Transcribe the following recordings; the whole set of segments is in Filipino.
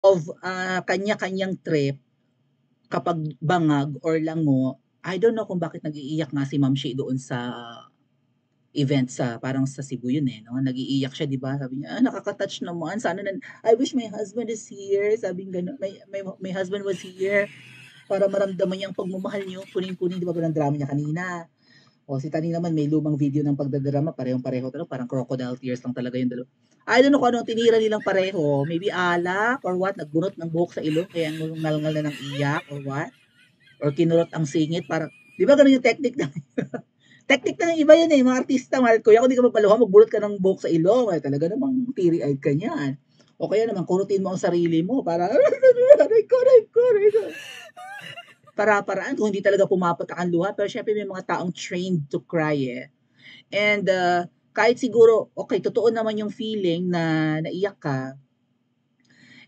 of kanya-kanyang trip kapag bangag or lango. I don't know kung bakit nag-iiyak nga si Ma'am Shi doon sa event sa parang sa Cebu yun eh, no? Nag-iiyak siya, di ba? Sabi niya, nakaka-touch naman. Sana I wish my husband is here. Sabi nga, my husband was here para maramdaman niya ang pagmamahal niyo. Puning-puning, di ba, ng drama niya kanina. O si Tani naman, may lumang video ng pagdadrama, parehong-pareho talaga, parang crocodile tears lang talaga yung dalawa. I don't know kung anong tinira nilang pareho. Maybe alak or what, nagbunot ng buhok sa ilong, kaya ngalngal na ng iyak or what. Or kinurot ang singit, para, di ba ganun yung technique na technique na iba yun eh, mga artista, mahal ko. Kung di ka mapaluha, magbulot ka ng buhok sa ilong. Ay, talaga namang teary-eyed ka niyan. O kaya naman, kurutin mo ang sarili mo para, aray ko. Para-paraan kung hindi talaga pumapatak ang luha. Pero syempre may mga taong trained to cry eh. And kahit siguro, okay, totoo naman yung feeling na naiyak ka.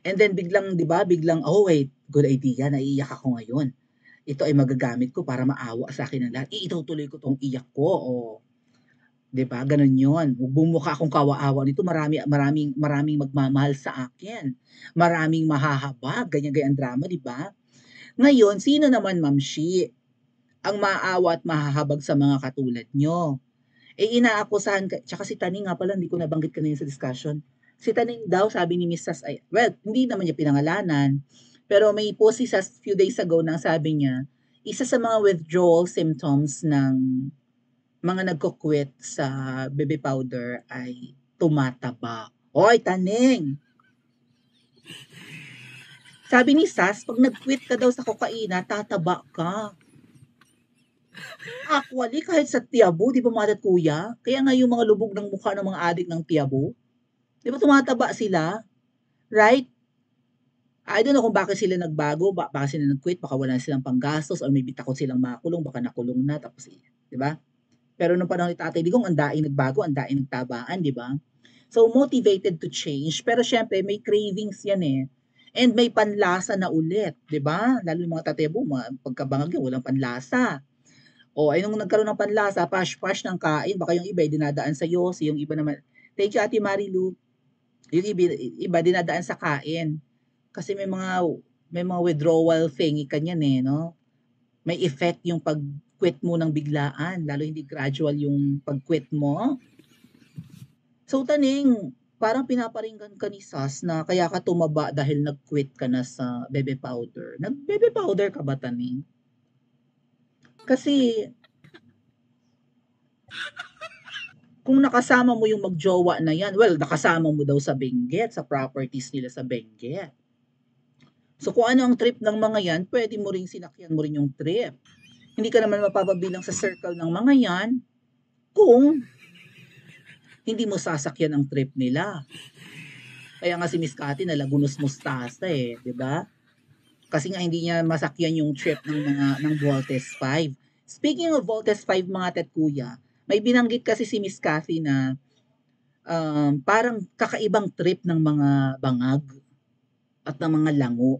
And then biglang, di ba, oh wait, good idea, naiiyak ako ngayon. Ito ay magagamit ko para maawa sa akin ng lahat. Itutuloy ko tong iyak ko. O, 'di ba? Ganun 'yon. Bumukha akong kawa-awa nito, maraming magmamahal sa akin. Maraming mahahabag, ganyan drama, 'di ba? Ngayon, sino naman, Ma'am Shi, ang maawa at mahahabag sa mga katulad nyo? Inaakusahan ka, tsaka si Taning nga pala, hindi ko nabanggit kanina sa discussion. Si Taning daw, sabi ni Mrs. Well, hindi naman niya pinangalanan, pero may post siya few days ago na sabi niya, isa sa mga withdrawal symptoms ng mga nagko-quit sa baby powder ay tumataba. Oy, Taning! Sabi ni Sas, pag nag-quit ka daw sa kokaina, tataba ka. Actually, kahit sa Tiabo, di ba mga kuya? Kaya nga yung mga lubog ng mukha ng mga adik ng Tiabo, di ba tumataba sila? Right? I don't know kung bakit sila nagbago, baka sila nag-quit, baka wala silang panggastos, or maybe takot silang makulong, baka nakulong na, tapos, di ba? Pero nung panahon ni Tatay Digong, ang daing nagbago, ang daing nagtabaan, di ba? So, motivated to change, pero syempre, may cravings yan eh. And may panlasa na ulit, di ba? Lalo yung mga tatebo, pagkabangag yun, walang panlasa. O, ay nung nagkaroon ng panlasa, pash-pash ng kain, baka yung iba ay dinadaan sa yosi, yung iba naman, thank you Ate Marilu, yung iba dinadaan sa kain. Kasi may mga withdrawal thing kanyan eh, no? May effect yung pag-quit mo ng biglaan, lalo hindi gradual yung pag-quit mo. So, Taning, parang pinaparinggan ka ni Sas na kaya ka tumaba dahil nag-quit ka na sa baby powder. Nag-baby powder ka ba, Taning? Kasi, kung nakasama mo yung magjowa na yan, well, nakasama mo daw sa Benguet, sa properties nila sa Benguet. So kung ano ang trip ng mga yan, pwede mo ring sinakyan mo rin yung trip. Hindi ka naman mapapabilang sa circle ng mga yan kung hindi mo sasakyan ang trip nila. Kaya nga si Miss Cathy nalagunos mustasa eh, di ba? Kasi nga hindi niya masakyan yung trip ng Voltes 5. Speaking of Voltes 5 mga tetkuya, may binanggit kasi si Miss Cathy na parang kakaibang trip ng mga bangag at ng mga lango.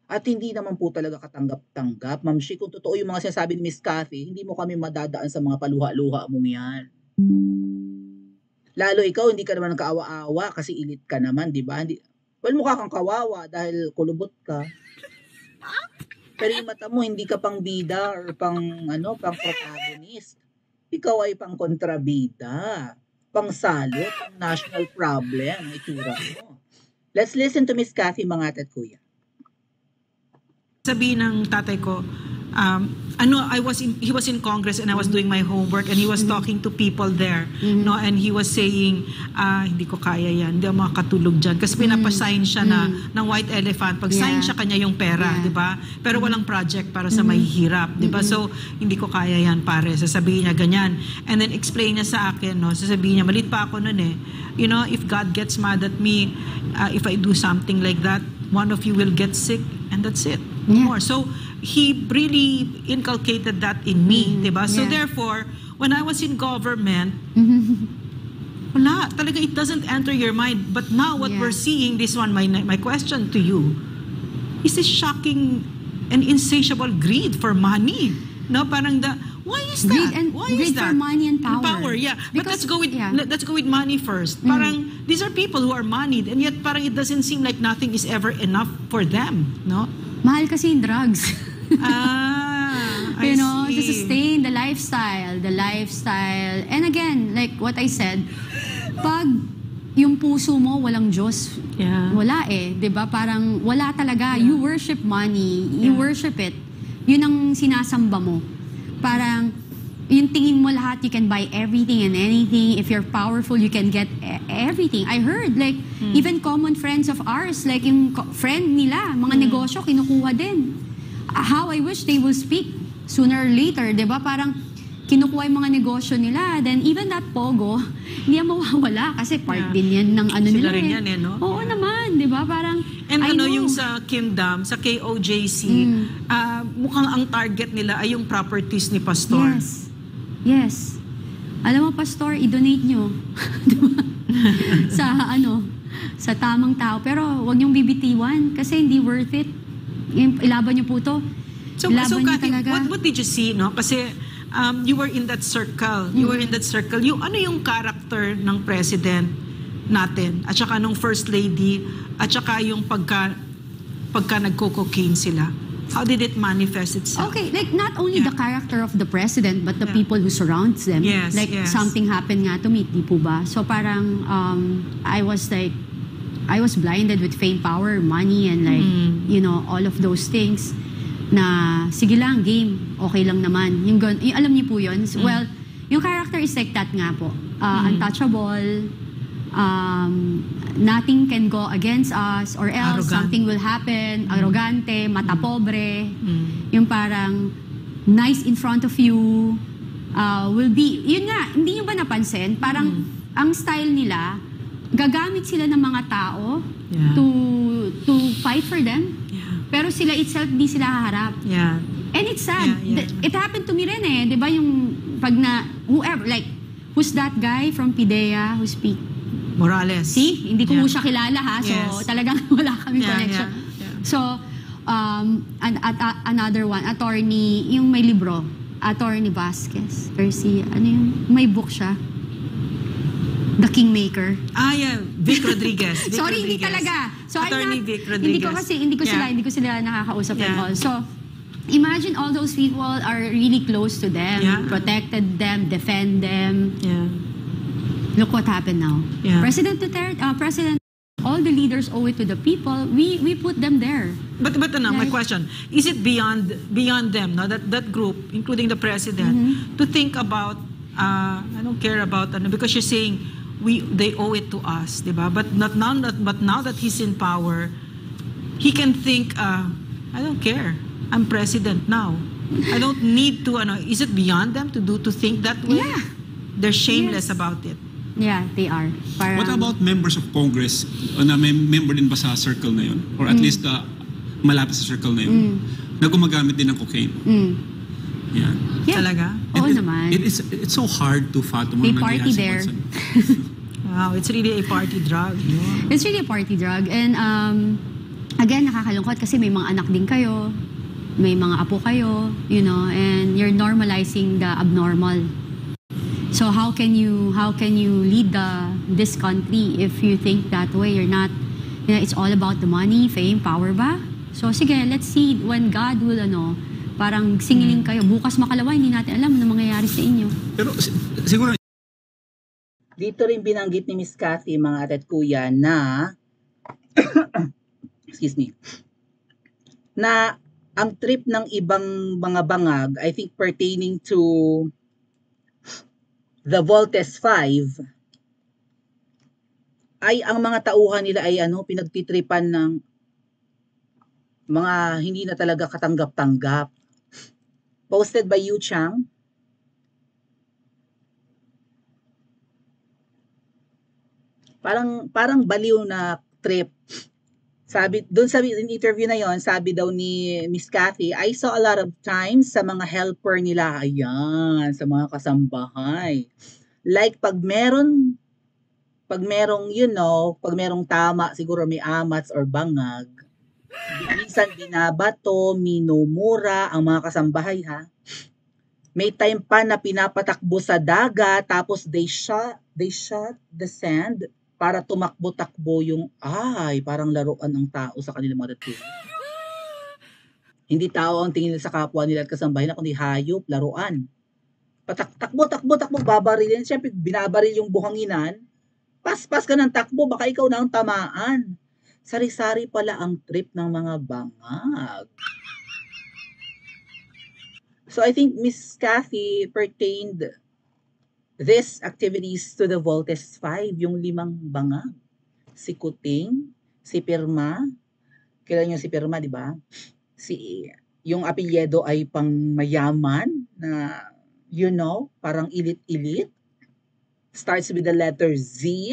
At hindi naman po talaga katanggap-tanggap. Ma'am Shi, kung totoo yung mga sinasabi ni Miss Cathy, hindi mo kami madadaan sa mga paluha-luha mong yan. Lalo ikaw, hindi ka naman kaawa-awa kasi ilit ka naman, di ba? Well, mukha kang kawawa dahil kulubot ka. Pero yung mata mo, hindi ka pang bida or pang protagonist. Ikaw ay pang kontrabida, pang salot, pang national problem, ang itura mo. Let's listen to Miss Cathy, mga tatkuya. Sabi ng tatay ko, he was in Congress and I was doing my homework and he was talking to people there, no, and he was saying, hindi ko kaya yan, hindi ako makakatulog dyan kasi pinapasign siya ng White Elephant, pag sign siya kanya yung pera, di ba? Pero walang project para sa mahihirap, di ba? So hindi ko kaya yan, pare. Sasabihin niya ganyan, and then explain niya sa akin, no, sasabihin niya, malit pa ako nun eh, you know, if God gets mad at me, if I do something like that, one of you will get sick and that's it. More. So he really inculcated that in me, diba? So therefore, when I was in government, wala, talaga it doesn't enter your mind. But now what we're seeing, this one, my question to you, is this shocking and insatiable greed for money. No, parang Why is that? Why is greed for that? money and power. Yeah. But Because- let's go with money first. Parang these are people who are moneyed, and yet parang it doesn't seem like nothing is ever enough for them, no? Mahal kasi yung drugs. I to see. sustain the lifestyle. And again, like what I said, pag yung puso mo walang Diyos, Yeah. wala eh. 'Di ba? Parang wala talaga. You worship money. You Yeah. worship it. Yun ang sinasamba mo. Parang, yung tingin mo lahat, you can buy everything and anything. If you're powerful, you can get everything. I heard, like, even common friends of ours, like yung friend nila, mga negosyo, kinukuha din. How I wish they will speak sooner or later, di ba? Parang, kinukuha yung mga negosyo nila. Then, even that Pogo, hindi yan mawawala kasi part din yan ng ano Sila nila. rin yan, no? Oo naman, di ba? Parang, And I know. yung sa Kingdom, sa KOJC, mukhang ang target nila ay yung properties ni Pastor. Yes. Alam mo, Pastor, i-donate nyo. Diba? Sa tamang tao. Pero wag niyong bibitiwan kasi hindi worth it. Ilaban niyo po to. So Ilaban niyo Kathy, talaga. what did you see, no? Kasi you were in that circle. Ano yung character ng president natin? At saka nung first lady, at saka yung pagka nagko-cocaine sila. How did it manifest itself? Okay, like not only Yeah. the character of the president but the people who surrounds them. Yes, Like yes. something happened nga to me, di po ba? So parang I was blinded with fame, power, money, and like, all of those things na sige lang, game, okay lang naman. Yung alam niyo po yun? Well, yung character is like that nga po. Untouchable, nothing can go against us or else Arrogant. something will happen, arrogante, mata pobre, yung parang nice in front of you, will be, yun nga, hindi nyo ba napansin? Parang ang style nila, gagamit sila ng mga tao Yeah. to fight for them, Yeah. pero sila itself di sila haharap. Yeah. And it's sad. Yeah, yeah. It happened to me rin eh. Di ba yung pag na, whoever, like, who's that guy from Pidea who speak? Morales. See? Hindi ko Yeah. siya kilala ha. So, Yes. talagang wala kaming Yeah, connection. yeah. So, another one, attorney, yung may libro, Attorney Vasquez. Or si, may book siya. The Kingmaker. Yeah. Vic Rodriguez. Vic Sorry, hindi Rodriguez. talaga. So, Attorney Vic Rodriguez. hindi ko sila nakakausap and all. So, imagine all those people are really close to them, Yeah. protected them, defend them. Yeah. Look what happened now. Yeah. President, all the leaders owe it to the people. We put them there. But my Like- question, is it beyond them, no? That group, including the president, to think about, I don't care about, because you're saying, they owe it to us, diba? But now that he's in power, he can think, I don't care. I'm president now. I don't need to, is it beyond them to think that way? Yeah. They're shameless Yes. about it. Yeah, they are. Parang, What about members of Congress na may member din ba sa circle na yun? Or at least malapit sa circle na yun? Na gumagamit din ng cocaine? Yan. Yeah. Talaga? Oo And naman. It's so hard to fathom May ang nangyayari party sa there. bansa. Wow, it's really a party drug. No? It's really a party drug. And again, nakakalungkot kasi may mga anak din kayo, may mga apo kayo, and you're normalizing the abnormal. So how can you lead this country if you think that way? You're not, it's all about the money, fame, power ba? So sige, let's see when God will parang singiling kayo. Bukas makalawa, hindi natin alam ano mangyayari sa inyo. Pero siguro Dito rin binanggit ni Miss Cathy, mga ate at kuya, na excuse me, na ang trip ng ibang mga bangag, I think pertaining to the Voltes 5, ay ang mga tauhan nila ay pinagtitripan ng mga hindi na talaga katanggap-tanggap. Posted by Yu Chang. Parang baliw na trip. Sabi in interview na yon, sabi daw ni Miss Cathy, I saw a lot of times sa mga helper nila, ayan, sa mga kasambahay. Like pag merong pag merong tama, siguro may amats or bangag, minsan binabato, minumura ang mga kasambahay ha. May time pa na pinapatakbo sa dagat, tapos they shot the sand para tumakbo-takbo yung, parang laruan ng tao sa kanilang mga dati. Hindi tao ang tingin nila sa kapwa nila at kasambahay na, kundi hayop, laruan. Takbo, babarilin. Siyempre, binabaril yung buhanginan. Paspas ka ng takbo, baka ikaw na ang tamaan. Sari-sari pala ang trip ng mga bangag. So I think Miss Kathy pertained these activities to the Voltes 5, yung 5 bangag. Si Kuting, si Pirma, kailan yung si Pirma, di ba? Yung apelyido ay pang mayaman na, parang ilit-ilit. Starts with the letter Z.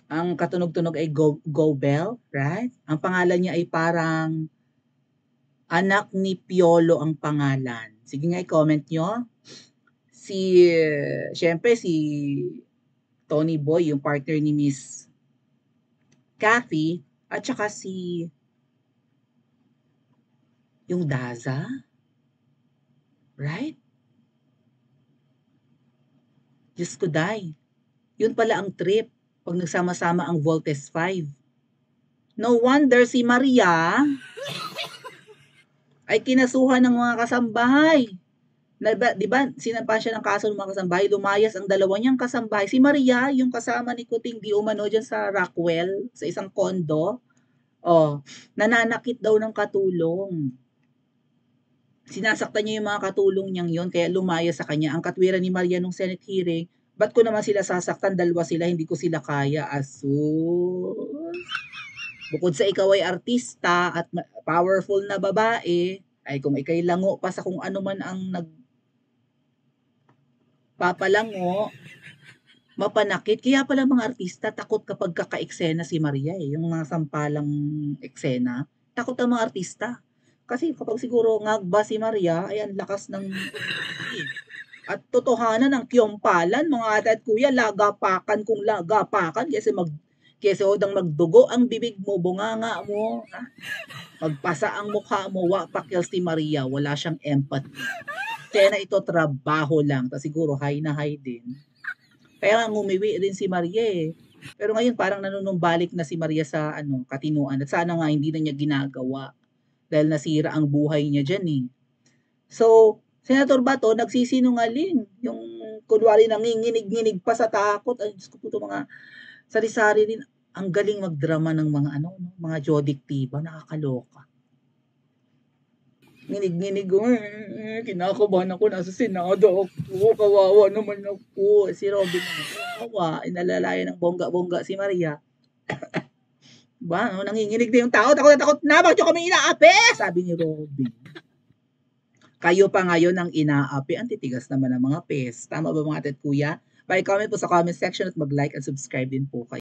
Ang katunog-tunog ay Gobel, right? Ang pangalan niya ay parang anak ni Piolo ang pangalan. Sige nga, i-comment nyo. Siyempre, si Tony Boy, yung partner ni Miss Kathy, at saka yung Daza. Right? Diyos ko, day. Yun pala ang trip pag nagsama-sama ang Voltes 5. No wonder si Maria ay kinasuhan ng mga kasambahay. Di ba, sinampa siya ng kaso ng mga kasambahay, lumayas ang dalawa niyang kasambahay. Si Maria, yung kasama ni Kuting di umano dyan sa Rockwell, sa isang kondo, nananakit daw ng katulong. Sinasaktan niya yung mga katulong niyang yon, kaya lumayas sa kanya. Ang katwiran ni Maria nung Senate hearing, ba't ko naman sila sasaktan? Dalawa sila, hindi ko sila kaya. Asus. Bukod sa ikaw ay artista at powerful na babae, ay kung ikay lango pa sa kung ano man ang nagpapalango, mapanakit. Kaya pala mga artista, takot kapag kaka-eksena si Maria yung mga sampalang eksena. Takot ang mga artista. Kasi kapag siguro ngagba si Maria, ay ang lakas ng at totohanan ng kiyompalan, mga ate at kuya, lagapakan kung lagapakan, kasi odang magdugo ang bibig mo, bunganga mo, magpasa ang mukha mo, wapakil si Maria, wala siyang empathy. Kaya na ito trabaho lang, ta siguro high na high din. Kaya nga umiwi din si Maria Pero ngayon parang nanunumbalik na si Maria sa katinuan, at sana nga hindi na niya ginagawa dahil nasira ang buhay niya dyan So, Senator Bato, nagsisinungaling. Yung kunwari nanginginig-nginig pa sa takot. Ay, Diyos ko po ito, mga sari-sari din. Ang galing magdrama ng mga mga jodiktiba, nakakaloka. Nginig-nginig, kinakabahan ako, nasa Senado ako, kawawa naman ako. Si Robin, kawawa, inalalayan ng bongga-bongga si Maria. Ba, nanginginig din yung tao, takot na, bakit yung kami inaapi? Sabi ni Robin. Kayo pa ngayon ang inaapi, ang titigas naman ng mga pes. Tama ba mga ate at kuya? Comment po sa comment section at mag-like at subscribe din po kayo.